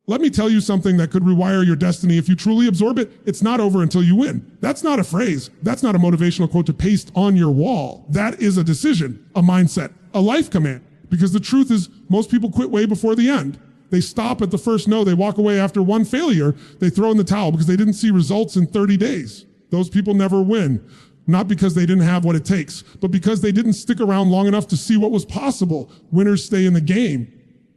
Let me tell you something that could rewire your destiny. If you truly absorb it, it's not over until you win. That's not a phrase. That's not a motivational quote to paste on your wall. That is a decision, a mindset, a life command. Because the truth is, most people quit way before the end. They stop at the first no. They walk away after one failure. They throw in the towel because they didn't see results in 30 days. Those people never win. Not because they didn't have what it takes, but because they didn't stick around long enough to see what was possible. Winners stay in the game,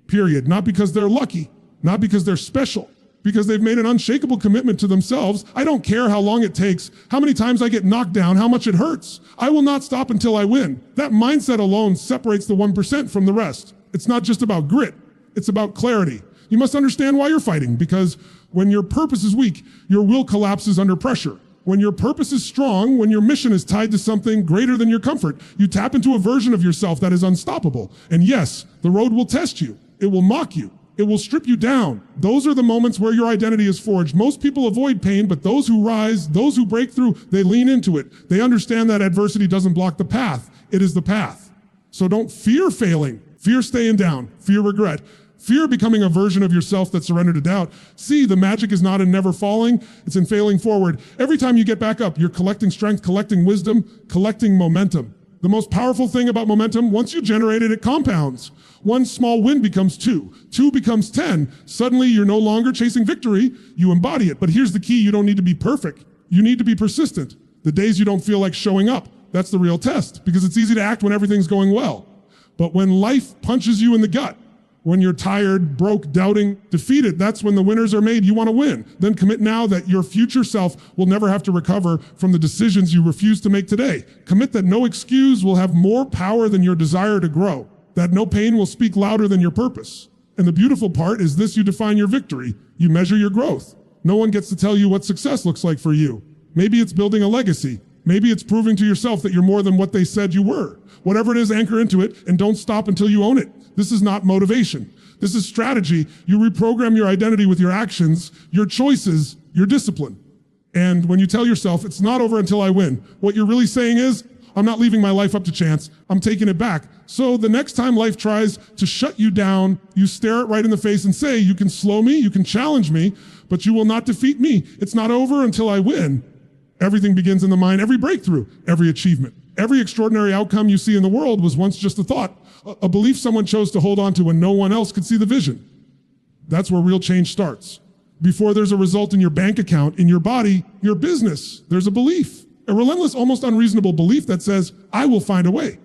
period. Not because they're lucky, not because they're special, because they've made an unshakable commitment to themselves. I don't care how long it takes, how many times I get knocked down, how much it hurts. I will not stop until I win. That mindset alone separates the 1% from the rest. It's not just about grit, it's about clarity. You must understand why you're fighting, because when your purpose is weak, your will collapses under pressure. When your purpose is strong, when your mission is tied to something greater than your comfort, you tap into a version of yourself that is unstoppable. And yes, the road will test you. It will mock you. It will strip you down. Those are the moments where your identity is forged. Most people avoid pain, but those who rise, those who break through, they lean into it. They understand that adversity doesn't block the path. It is the path. So don't fear failing, fear staying down, fear regret. Fear becoming a version of yourself that surrendered to doubt. See, the magic is not in never falling, it's in failing forward. Every time you get back up, you're collecting strength, collecting wisdom, collecting momentum. The most powerful thing about momentum, once you generate it, it compounds. One small win becomes two. Two becomes 10. Suddenly, you're no longer chasing victory, you embody it. But here's the key, you don't need to be perfect. You need to be persistent. The days you don't feel like showing up, that's the real test, because it's easy to act when everything's going well. But when life punches you in the gut, when you're tired, broke, doubting, defeated, that's when the winners are made. You want to win. Then commit now that your future self will never have to recover from the decisions you refuse to make today. Commit that no excuse will have more power than your desire to grow, that no pain will speak louder than your purpose. And the beautiful part is this: you define your victory. You measure your growth. No one gets to tell you what success looks like for you. Maybe it's building a legacy. Maybe it's proving to yourself that you're more than what they said you were. Whatever it is, anchor into it and don't stop until you own it. This is not motivation. This is strategy. You reprogram your identity with your actions, your choices, your discipline. And when you tell yourself, it's not over until I win, what you're really saying is, I'm not leaving my life up to chance. I'm taking it back. So the next time life tries to shut you down, you stare it right in the face and say, you can slow me, you can challenge me, but you will not defeat me. It's not over until I win. Everything begins in the mind. Every breakthrough, every achievement, every extraordinary outcome you see in the world was once just a thought, a belief someone chose to hold on to when no one else could see the vision. That's where real change starts. Before there's a result in your bank account, in your body, your business, there's a belief, a relentless, almost unreasonable belief that says, I will find a way.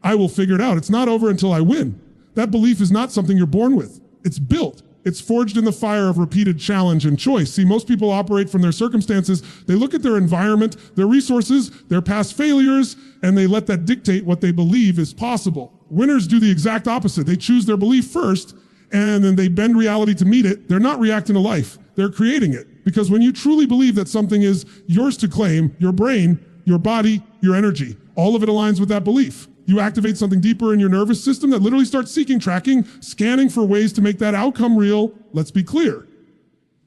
I will figure it out. It's not over until I win. That belief is not something you're born with. It's built. It's forged in the fire of repeated challenge and choice. See, most people operate from their circumstances. They look at their environment, their resources, their past failures, and they let that dictate what they believe is possible. Winners do the exact opposite. They choose their belief first, and then they bend reality to meet it. They're not reacting to life. They're creating it. Because when you truly believe that something is yours to claim, your brain, your body, your energy, all of it aligns with that belief. You activate something deeper in your nervous system that literally starts seeking, tracking, scanning for ways to make that outcome real. Let's be clear.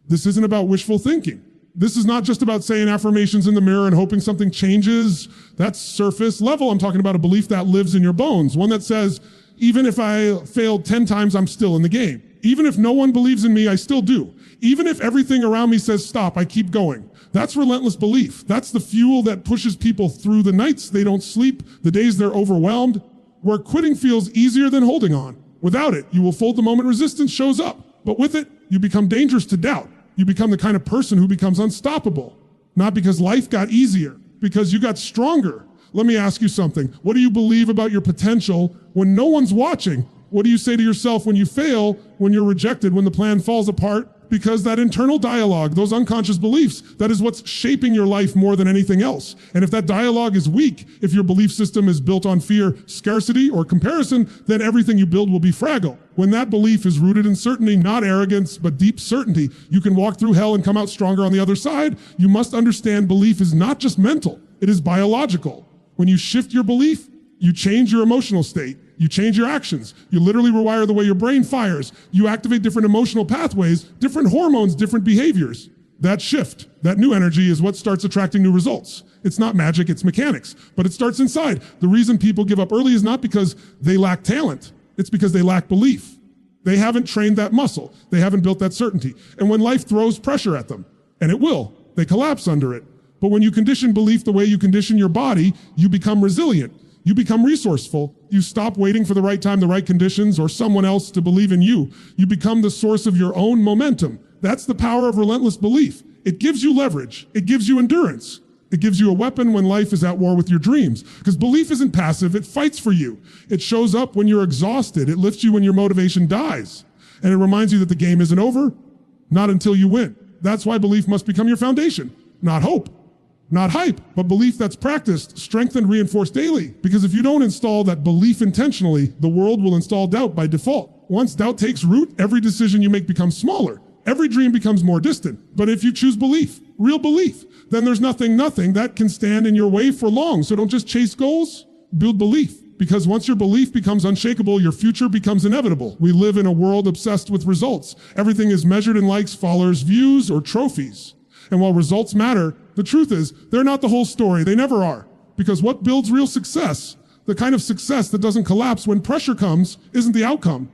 This isn't about wishful thinking. This is not just about saying affirmations in the mirror and hoping something changes. That's surface level. I'm talking about a belief that lives in your bones. One that says, even if I failed 10 times, I'm still in the game. Even if no one believes in me, I still do. Even if everything around me says stop, I keep going. That's relentless belief. That's the fuel that pushes people through the nights they don't sleep, the days they're overwhelmed, where quitting feels easier than holding on. Without it, you will fold the moment resistance shows up. But with it, you become dangerous to doubt. You become the kind of person who becomes unstoppable. Not because life got easier, because you got stronger. Let me ask you something. What do you believe about your potential when no one's watching? What do you say to yourself when you fail, when you're rejected, when the plan falls apart? Because that internal dialogue, those unconscious beliefs, that is what's shaping your life more than anything else. And if that dialogue is weak, if your belief system is built on fear, scarcity, or comparison, then everything you build will be fragile. When that belief is rooted in certainty, not arrogance, but deep certainty, you can walk through hell and come out stronger on the other side. You must understand belief is not just mental, it is biological. When you shift your belief, you change your emotional state. You change your actions. You literally rewire the way your brain fires. You activate different emotional pathways, different hormones, different behaviors. That shift, that new energy is what starts attracting new results. It's not magic, it's mechanics, but it starts inside. The reason people give up early is not because they lack talent. It's because they lack belief. They haven't trained that muscle. They haven't built that certainty. And when life throws pressure at them, and it will, they collapse under it. But when you condition belief the way you condition your body, you become resilient. You become resourceful. You stop waiting for the right time, the right conditions, or someone else to believe in you. You become the source of your own momentum. That's the power of relentless belief. It gives you leverage. It gives you endurance. It gives you a weapon when life is at war with your dreams. Because belief isn't passive, it fights for you. It shows up when you're exhausted. It lifts you when your motivation dies. And it reminds you that the game isn't over, not until you win. That's why belief must become your foundation, not hope. Not hype, but belief that's practiced, strengthened, reinforced daily. Because if you don't install that belief intentionally, the world will install doubt by default. Once doubt takes root, every decision you make becomes smaller. Every dream becomes more distant. But if you choose belief, real belief, then there's nothing that can stand in your way for long. So don't just chase goals, build belief. Because once your belief becomes unshakable, your future becomes inevitable. We live in a world obsessed with results. Everything is measured in likes, followers, views, or trophies. And while results matter, the truth is, they're not the whole story. They never are. Because what builds real success, the kind of success that doesn't collapse when pressure comes, isn't the outcome.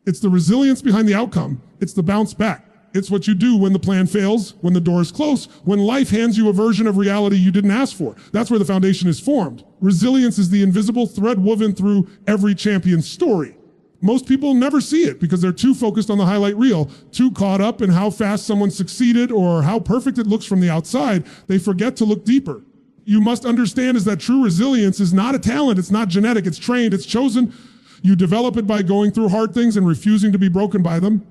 It's the resilience behind the outcome. It's the bounce back. It's what you do when the plan fails, when the door is close, when life hands you a version of reality you didn't ask for. That's where the foundation is formed. Resilience is the invisible thread woven through every champion's story. Most people never see it because they're too focused on the highlight reel, too caught up in how fast someone succeeded or how perfect it looks from the outside. They forget to look deeper. You must understand is that true resilience is not a talent. It's not genetic. It's trained. It's chosen. You develop it by going through hard things and refusing to be broken by them.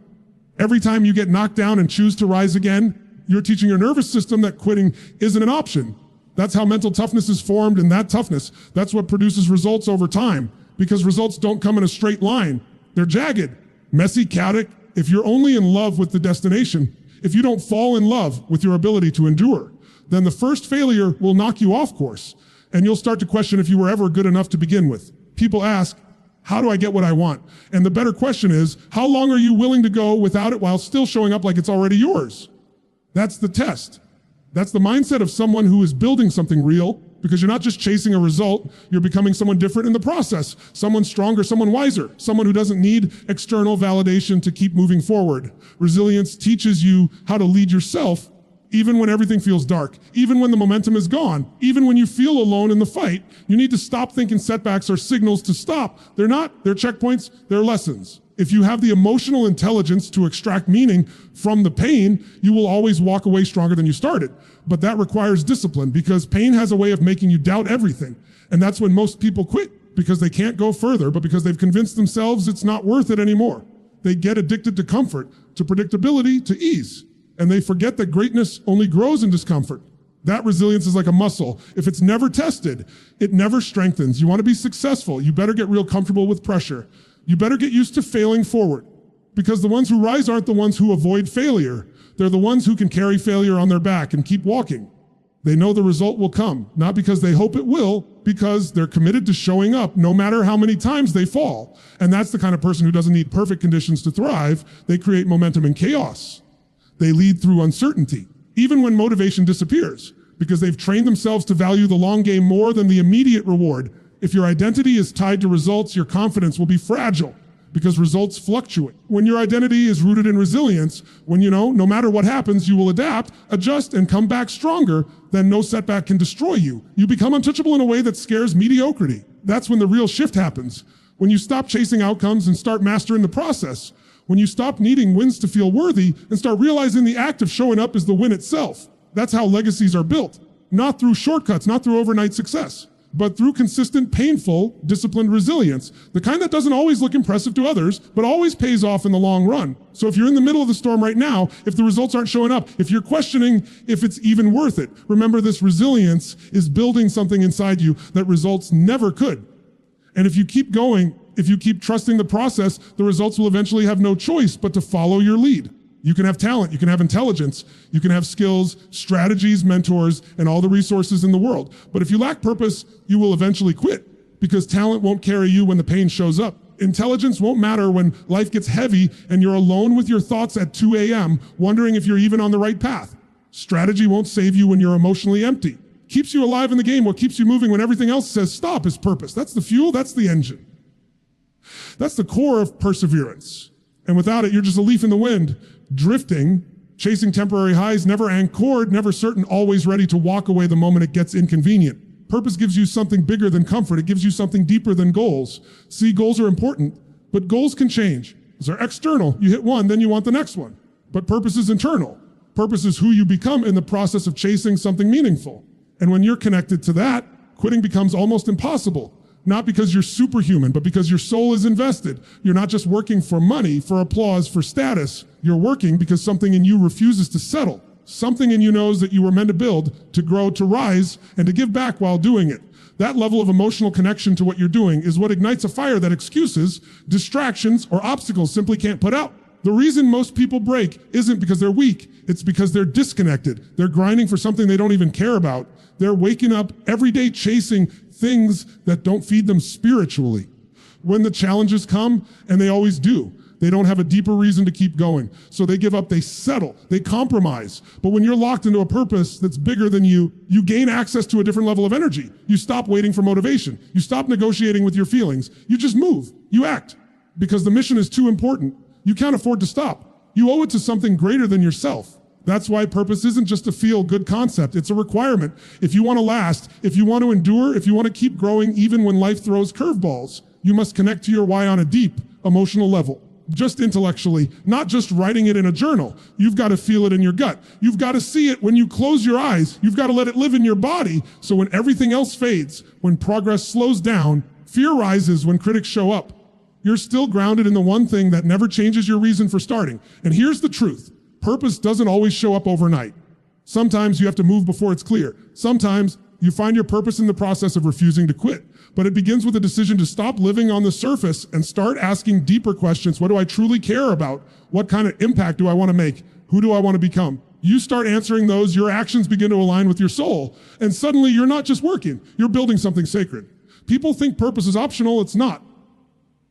Every time you get knocked down and choose to rise again, you're teaching your nervous system that quitting isn't an option. That's how mental toughness is formed, and that toughness, that's what produces results over time. Because results don't come in a straight line. They're jagged, messy, chaotic. If you're only in love with the destination, if you don't fall in love with your ability to endure, then the first failure will knock you off course. And you'll start to question if you were ever good enough to begin with. People ask, how do I get what I want? And the better question is, how long are you willing to go without it while still showing up like it's already yours? That's the test. That's the mindset of someone who is building something real, because you're not just chasing a result, you're becoming someone different in the process, someone stronger, someone wiser, someone who doesn't need external validation to keep moving forward. Resilience teaches you how to lead yourself even when everything feels dark, even when the momentum is gone, even when you feel alone in the fight. You need to stop thinking setbacks are signals to stop. They're not. They're checkpoints. They're lessons. If you have the emotional intelligence to extract meaning from the pain, you will always walk away stronger than you started. But that requires discipline because pain has a way of making you doubt everything. And that's when most people quit, because they can't go further, but because they've convinced themselves it's not worth it anymore. They get addicted to comfort, to predictability, to ease. And they forget that greatness only grows in discomfort. That resilience is like a muscle. If it's never tested, it never strengthens. You want to be successful, you better get real comfortable with pressure. You better get used to failing forward, because the ones who rise aren't the ones who avoid failure. They're the ones who can carry failure on their back and keep walking. They know the result will come, not because they hope it will, because they're committed to showing up no matter how many times they fall. And that's the kind of person who doesn't need perfect conditions to thrive. They create momentum in chaos. They lead through uncertainty, even when motivation disappears, because they've trained themselves to value the long game more than the immediate reward. If your identity is tied to results, your confidence will be fragile because results fluctuate. When your identity is rooted in resilience, when you know, no matter what happens, you will adapt, adjust, and come back stronger, then no setback can destroy you. You become untouchable in a way that scares mediocrity. That's when the real shift happens. When you stop chasing outcomes and start mastering the process. When you stop needing wins to feel worthy and start realizing the act of showing up is the win itself. That's how legacies are built. Not through shortcuts, not through overnight success, but through consistent, painful, disciplined resilience. The kind that doesn't always look impressive to others, but always pays off in the long run. So if you're in the middle of the storm right now, if the results aren't showing up, if you're questioning if it's even worth it, remember this resilience is building something inside you that results never could. And if you keep going, if you keep trusting the process, the results will eventually have no choice but to follow your lead. You can have talent, you can have intelligence, you can have skills, strategies, mentors, and all the resources in the world. But if you lack purpose, you will eventually quit, because talent won't carry you when the pain shows up. Intelligence won't matter when life gets heavy and you're alone with your thoughts at 2 a.m., wondering if you're even on the right path. Strategy won't save you when you're emotionally empty. Keeps you alive in the game, what keeps you moving when everything else says stop is purpose. That's the fuel, that's the engine. That's the core of perseverance. And without it, you're just a leaf in the wind, drifting, chasing temporary highs, never anchored, never certain, always ready to walk away the moment it gets inconvenient. Purpose gives you something bigger than comfort. It gives you something deeper than goals. See, goals are important, but goals can change. They're external. You hit one, then you want the next one. But purpose is internal. Purpose is who you become in the process of chasing something meaningful. And when you're connected to that, quitting becomes almost impossible. Not because you're superhuman, but because your soul is invested. You're not just working for money, for applause, for status. You're working because something in you refuses to settle. Something in you knows that you were meant to build, to grow, to rise, and to give back while doing it. That level of emotional connection to what you're doing is what ignites a fire that excuses, distractions, or obstacles simply can't put out. The reason most people break isn't because they're weak. It's because they're disconnected. They're grinding for something they don't even care about. They're waking up every day chasing things that don't feed them spiritually. When the challenges come, and they always do, they don't have a deeper reason to keep going. So they give up, they settle, they compromise. But when you're locked into a purpose that's bigger than you, you gain access to a different level of energy. You stop waiting for motivation. You stop negotiating with your feelings. You just move, you act, because the mission is too important. You can't afford to stop. You owe it to something greater than yourself. That's why purpose isn't just a feel-good concept. It's a requirement. If you want to last, if you want to endure, if you want to keep growing even when life throws curveballs, you must connect to your why on a deep, emotional level. Just intellectually, not just writing it in a journal. You've got to feel it in your gut. You've got to see it when you close your eyes. You've got to let it live in your body. So when everything else fades, when progress slows down, fear rises when critics show up, you're still grounded in the one thing that never changes your reason for starting. And here's the truth. Purpose doesn't always show up overnight. Sometimes you have to move before it's clear. Sometimes you find your purpose in the process of refusing to quit. But it begins with a decision to stop living on the surface and start asking deeper questions. What do I truly care about? What kind of impact do I want to make? Who do I want to become? You start answering those, your actions begin to align with your soul. And suddenly you're not just working, you're building something sacred. People think purpose is optional, it's not.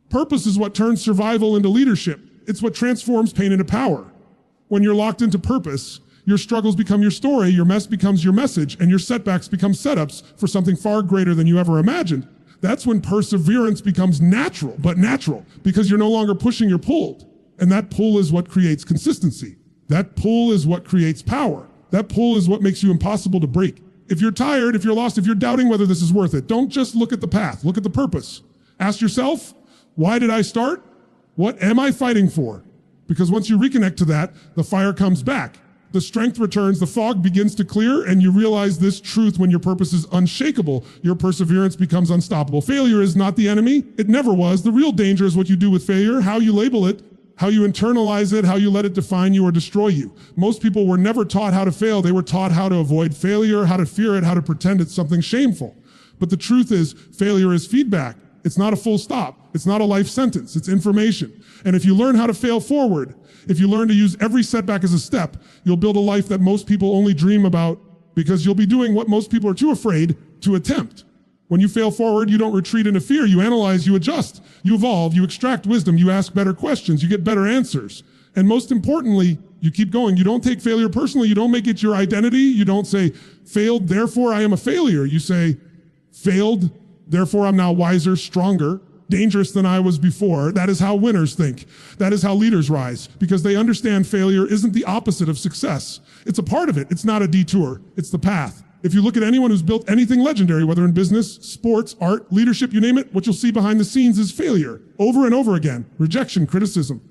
Purpose is what turns survival into leadership. It's what transforms pain into power. When you're locked into purpose, your struggles become your story, your mess becomes your message, and your setbacks become setups for something far greater than you ever imagined. That's when perseverance becomes natural, because you're no longer pushing, you're pulled. And that pull is what creates consistency. That pull is what creates power. That pull is what makes you impossible to break. If you're tired, if you're lost, if you're doubting whether this is worth it, don't just look at the path, look at the purpose. Ask yourself, why did I start? What am I fighting for? Because once you reconnect to that, the fire comes back. The strength returns, the fog begins to clear, and you realize this truth: when your purpose is unshakable, your perseverance becomes unstoppable. Failure is not the enemy. It never was. The real danger is what you do with failure, how you label it, how you internalize it, how you let it define you or destroy you. Most people were never taught how to fail. They were taught how to avoid failure, how to fear it, how to pretend it's something shameful. But the truth is, failure is feedback. It's not a full stop. It's not a life sentence. It's information. And if you learn how to fail forward, if you learn to use every setback as a step, you'll build a life that most people only dream about, because you'll be doing what most people are too afraid to attempt. When you fail forward, you don't retreat into fear. You analyze, you adjust, you evolve, you extract wisdom, you ask better questions, you get better answers. And most importantly, you keep going. You don't take failure personally. You don't make it your identity. You don't say, failed, therefore I am a failure. You say, failed, therefore I'm now wiser, stronger, dangerous than I was before. That is how winners think. That is how leaders rise, because they understand failure isn't the opposite of success. It's a part of it. It's not a detour. It's the path. If you look at anyone who's built anything legendary, whether in business, sports, art, leadership, you name it, what you'll see behind the scenes is failure. Over and over again. Rejection, criticism,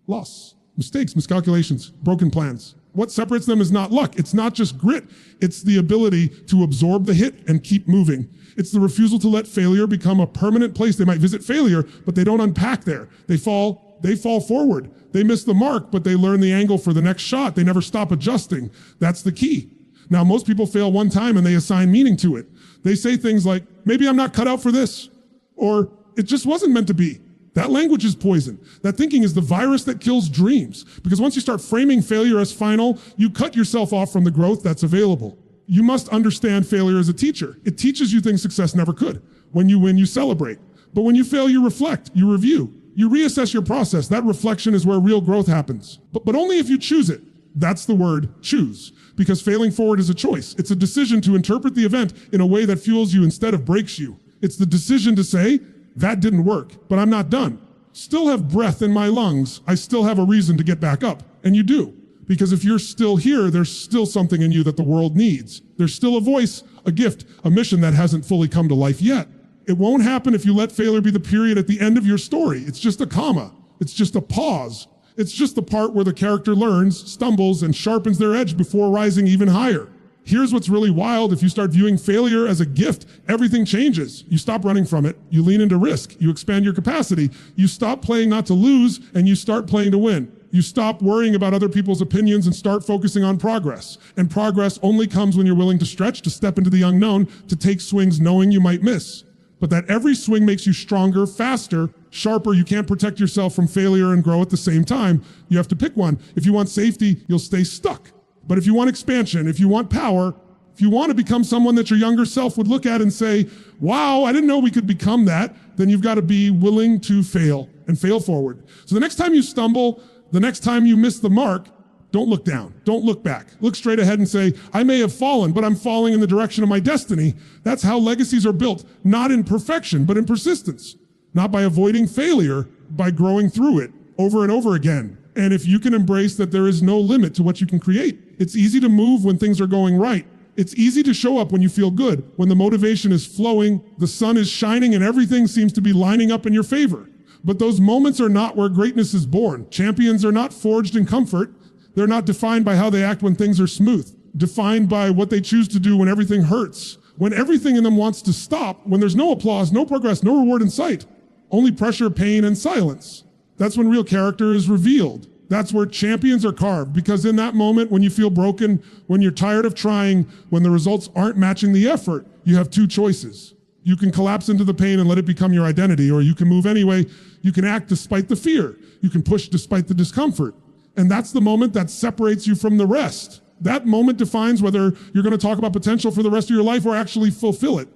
loss, mistakes, miscalculations, broken plans. What separates them is not luck. It's not just grit. It's the ability to absorb the hit and keep moving. It's the refusal to let failure become a permanent place. They might visit failure, but they don't unpack there. They fall forward. They miss the mark, but they learn the angle for the next shot. They never stop adjusting. That's the key. Now, most people fail one time and they assign meaning to it. They say things like, maybe I'm not cut out for this, or it just wasn't meant to be. That language is poison. That thinking is the virus that kills dreams. Because once you start framing failure as final, you cut yourself off from the growth that's available. You must understand failure as a teacher. It teaches you things success never could. When you win, you celebrate. But when you fail, you reflect, you review, you reassess your process. That reflection is where real growth happens. But only if you choose it. That's the word, choose. Because failing forward is a choice. It's a decision to interpret the event in a way that fuels you instead of breaks you. It's the decision to say, that didn't work, but I'm not done. still have breath in my lungs, I still have a reason to get back up. And you do. Because if you're still here, there's still something in you that the world needs. There's still a voice, a gift, a mission that hasn't fully come to life yet. It won't happen if you let failure be the period at the end of your story. It's just a comma. It's just a pause. It's just the part where the character learns, stumbles, and sharpens their edge before rising even higher. Here's what's really wild. If you start viewing failure as a gift, everything changes. You stop running from it. You lean into risk. You expand your capacity. You stop playing not to lose, and you start playing to win. You stop worrying about other people's opinions and start focusing on progress. And progress only comes when you're willing to stretch, to step into the unknown, to take swings knowing you might miss. But that every swing makes you stronger, faster, sharper. You can't protect yourself from failure and grow at the same time. You have to pick one. If you want safety, you'll stay stuck. But if you want expansion, if you want power, if you want to become someone that your younger self would look at and say, wow, I didn't know we could become that, then you've got to be willing to fail and fail forward. So the next time you stumble, the next time you miss the mark, don't look down. Don't look back. Look straight ahead and say, I may have fallen, but I'm falling in the direction of my destiny. That's how legacies are built, not in perfection, but in persistence. Not by avoiding failure, by growing through it over and over again. And if you can embrace that there is no limit to what you can create, it's easy to move when things are going right. It's easy to show up when you feel good, when the motivation is flowing, the sun is shining, and everything seems to be lining up in your favor. But those moments are not where greatness is born. Champions are not forged in comfort. They're not defined by how they act when things are smooth, defined by what they choose to do when everything hurts, when everything in them wants to stop, when there's no applause, no progress, no reward in sight, only pressure, pain, and silence. That's when real character is revealed. That's where champions are carved, because in that moment, when you feel broken, when you're tired of trying, when the results aren't matching the effort, you have two choices. You can collapse into the pain and let it become your identity, or you can move anyway. You can act despite the fear. You can push despite the discomfort. And that's the moment that separates you from the rest. That moment defines whether you're going to talk about potential for the rest of your life or actually fulfill it.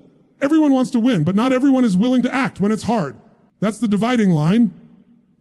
Everyone wants to win, but not everyone is willing to act when it's hard. That's the dividing line.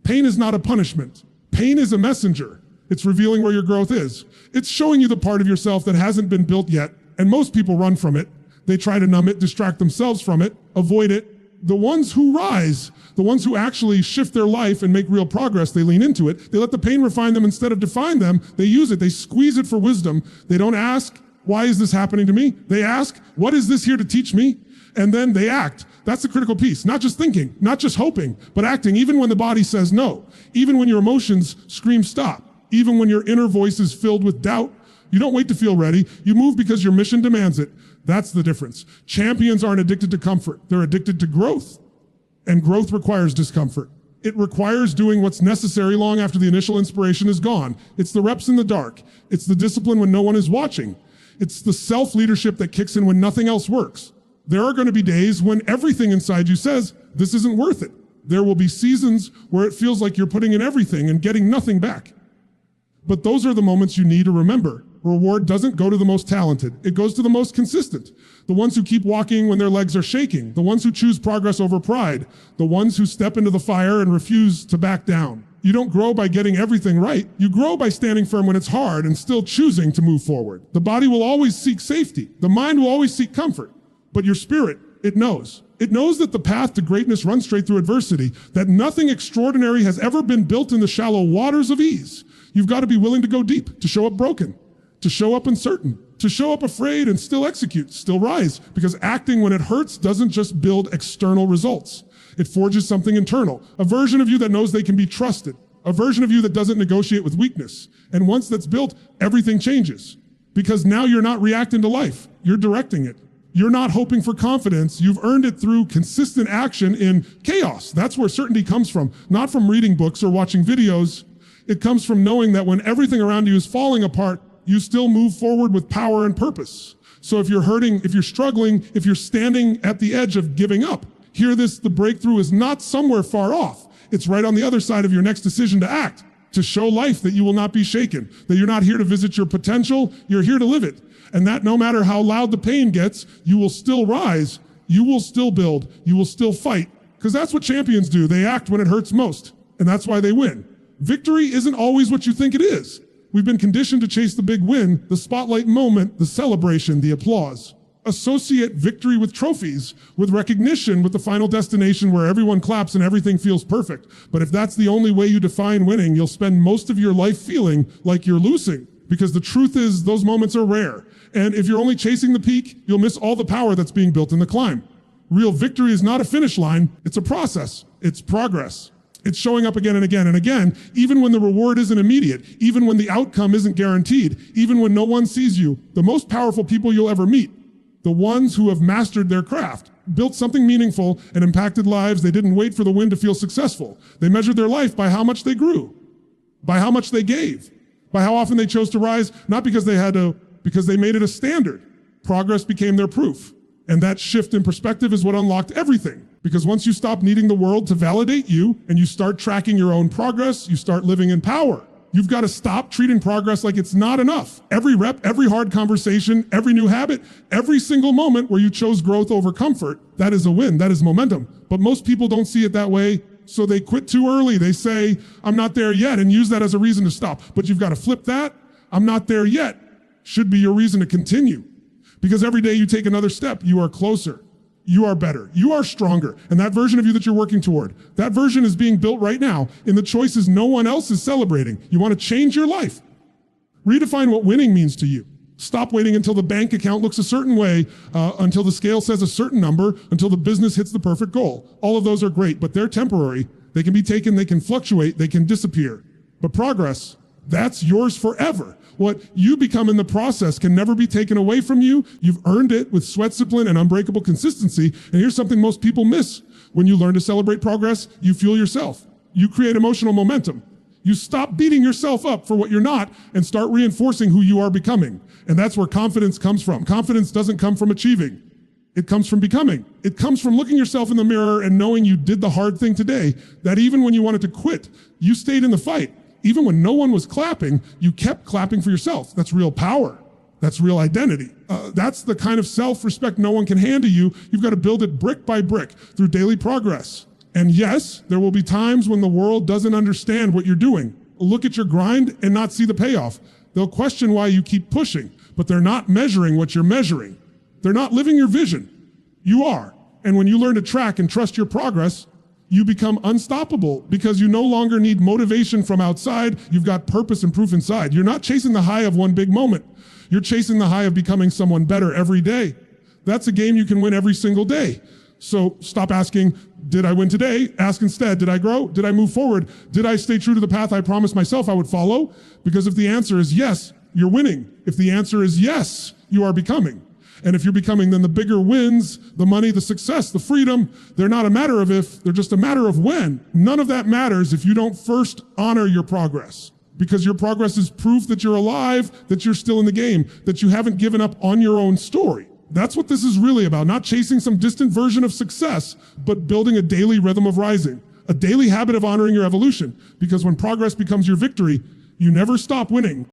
Pain is not a punishment. Pain is a messenger. It's revealing where your growth is. It's showing you the part of yourself that hasn't been built yet, and most people run from it. They try to numb it, distract themselves from it, avoid it. The ones who rise, the ones who actually shift their life and make real progress, they lean into it. They let the pain refine them instead of define them. They use it. They squeeze it for wisdom. They don't ask, why is this happening to me? They ask, what is this here to teach me? And then they act. That's the critical piece. Not just thinking, not just hoping, but acting, even when the body says no, even when your emotions scream stop, even when your inner voice is filled with doubt. You don't wait to feel ready. You move because your mission demands it. That's the difference. Champions aren't addicted to comfort. They're addicted to growth. And growth requires discomfort. It requires doing what's necessary long after the initial inspiration is gone. It's the reps in the dark. It's the discipline when no one is watching. It's the self-leadership that kicks in when nothing else works. There are going to be days when everything inside you says, this isn't worth it. There will be seasons where it feels like you're putting in everything and getting nothing back. But those are the moments you need to remember. Reward doesn't go to the most talented. It goes to the most consistent. The ones who keep walking when their legs are shaking. The ones who choose progress over pride. The ones who step into the fire and refuse to back down. You don't grow by getting everything right. You grow by standing firm when it's hard and still choosing to move forward. The body will always seek safety. The mind will always seek comfort. But your spirit, it knows. It knows that the path to greatness runs straight through adversity, that nothing extraordinary has ever been built in the shallow waters of ease. You've got to be willing to go deep, to show up broken, to show up uncertain, to show up afraid and still execute, still rise. Because acting when it hurts doesn't just build external results. It forges something internal, a version of you that knows they can be trusted, a version of you that doesn't negotiate with weakness. And once that's built, everything changes. Because now you're not reacting to life, you're directing it. You're not hoping for confidence. You've earned it through consistent action in chaos. That's where certainty comes from, not from reading books or watching videos. It comes from knowing that when everything around you is falling apart, you still move forward with power and purpose. So if you're hurting, if you're struggling, if you're standing at the edge of giving up, hear this, the breakthrough is not somewhere far off. It's right on the other side of your next decision to act, to show life that you will not be shaken, that you're not here to visit your potential, you're here to live it. And that no matter how loud the pain gets, you will still rise, you will still build, you will still fight. Because that's what champions do. They act when it hurts most. And that's why they win. Victory isn't always what you think it is. We've been conditioned to chase the big win, the spotlight moment, the celebration, the applause. associate victory with trophies, with recognition, with the final destination where everyone claps and everything feels perfect. But if that's the only way you define winning, you'll spend most of your life feeling like you're losing. Because the truth is, those moments are rare. And if you're only chasing the peak, you'll miss all the power that's being built in the climb. Real victory is not a finish line, it's a process. It's progress. It's showing up again and again and again, even when the reward isn't immediate, even when the outcome isn't guaranteed, even when no one sees you. The most powerful people you'll ever meet, the ones who have mastered their craft, built something meaningful and impacted lives. They didn't wait for the win to feel successful. They measured their life by how much they grew, by how much they gave, by how often they chose to rise, not because they had to, because they made it a standard. Progress became their proof. And that shift in perspective is what unlocked everything. Because once you stop needing the world to validate you and you start tracking your own progress, you start living in power. You've got to stop treating progress like it's not enough. Every rep, every hard conversation, every new habit, every single moment where you chose growth over comfort, that is a win, that is momentum. But most people don't see it that way, so they quit too early. They say, I'm not there yet, and use that as a reason to stop. But you've got to flip that. I'm not there yet should be your reason to continue. Because every day you take another step, you are closer. You are better. You are stronger. And that version of you that you're working toward, that version is being built right now in the choices no one else is celebrating. You want to change your life. Redefine what winning means to you. Stop waiting until the bank account looks a certain way, until the scale says a certain number, until the business hits the perfect goal. All of those are great, but they're temporary. They can be taken, they can fluctuate, they can disappear. But progress, that's yours forever. What you become in the process can never be taken away from you. You've earned it with sweat discipline and unbreakable consistency. And here's something most people miss. When you learn to celebrate progress, you fuel yourself. You create emotional momentum. You stop beating yourself up for what you're not and start reinforcing who you are becoming. And that's where confidence comes from. Confidence doesn't come from achieving. It comes from becoming. It comes from looking yourself in the mirror and knowing you did the hard thing today, that even when you wanted to quit, you stayed in the fight. Even when no one was clapping, you kept clapping for yourself. That's real power. That's real identity. That's the kind of self-respect no one can hand to you. You've got to build it brick by brick through daily progress. And yes, there will be times when the world doesn't understand what you're doing. Look at your grind and not see the payoff. They'll question why you keep pushing, but they're not measuring what you're measuring. They're not living your vision. You are. And when you learn to track and trust your progress, you become unstoppable because you no longer need motivation from outside. You've got purpose and proof inside. You're not chasing the high of one big moment. You're chasing the high of becoming someone better every day. That's a game you can win every single day. So stop asking, did I win today? Ask instead, did I grow? Did I move forward? Did I stay true to the path I promised myself I would follow? Because if the answer is yes, you're winning. If the answer is yes, you are becoming. And if you're becoming, then the bigger wins, the money, the success, the freedom, they're not a matter of if, they're just a matter of when. None of that matters if you don't first honor your progress. Because your progress is proof that you're alive, that you're still in the game, that you haven't given up on your own story. That's what this is really about, not chasing some distant version of success, but building a daily rhythm of rising, a daily habit of honoring your evolution. Because when progress becomes your victory, you never stop winning.